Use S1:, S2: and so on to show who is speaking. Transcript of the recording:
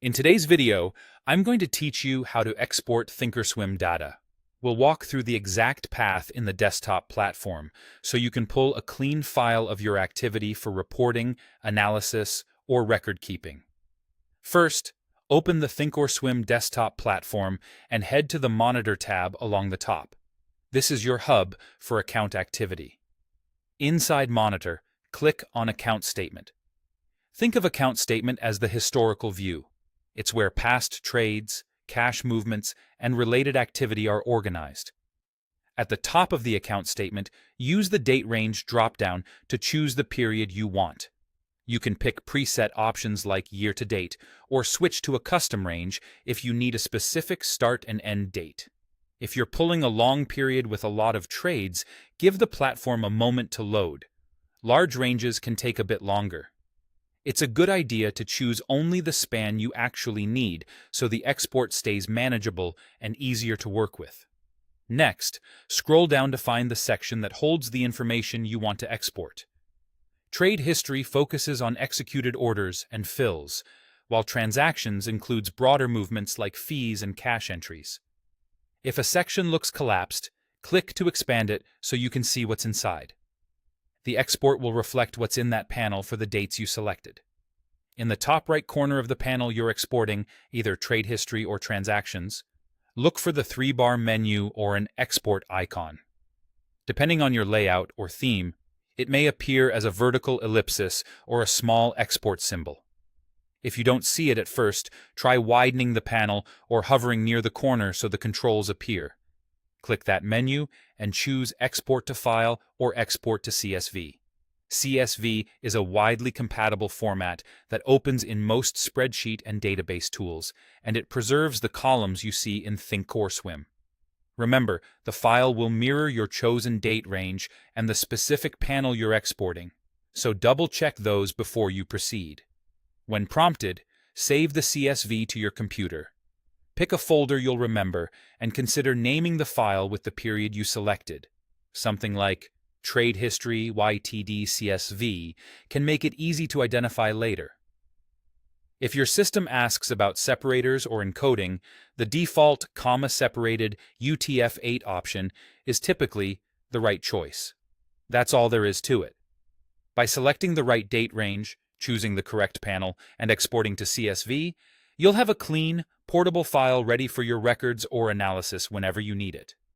S1: In today's video, I'm going to teach you how to export Thinkorswim data. We'll walk through the exact path in the desktop platform so you can pull a clean file of your activity for reporting, analysis, or record keeping. First, open the Thinkorswim desktop platform and head to the Monitor tab along the top. This is your hub for account activity. Inside Monitor, click on Account Statement. Think of Account Statement as the historical view. It's where past trades, cash movements, and related activity are organized. At the top of the account statement, use the Date Range drop-down to choose the period you want. You can pick preset options like Year to Date, or switch to a custom range if you need a specific start and end date. If you're pulling a long period with a lot of trades, give the platform a moment to load. Large ranges can take a bit longer. It's a good idea to choose only the span you actually need so the export stays manageable and easier to work with. Next, scroll down to find the section that holds the information you want to export. Trade history focuses on executed orders and fills, while transactions includes broader movements like fees and cash entries. If a section looks collapsed, click to expand it so you can see what's inside. The export will reflect what's in that panel for the dates you selected. In the top right corner of the panel you're exporting, either trade history or transactions, look for the 3-bar menu or an export icon. Depending on your layout or theme, it may appear as a vertical ellipsis or a small export symbol. If you don't see it at first, try widening the panel or hovering near the corner so the controls appear. Click that menu and choose Export to File or Export to CSV. CSV is a widely compatible format that opens in most spreadsheet and database tools, and it preserves the columns you see in Thinkorswim. Remember, the file will mirror your chosen date range and the specific panel you're exporting, so double-check those before you proceed. When prompted, save the CSV to your computer. Pick a folder you'll remember and consider naming the file with the period you selected. Something like Trade History YTD CSV can make it easy to identify later. If your system asks about separators or encoding, the default comma-separated UTF-8 option is typically the right choice. That's all there is to it. By selecting the right date range, choosing the correct panel, and exporting to CSV, you'll have a clean, portable file ready for your records or analysis whenever you need it.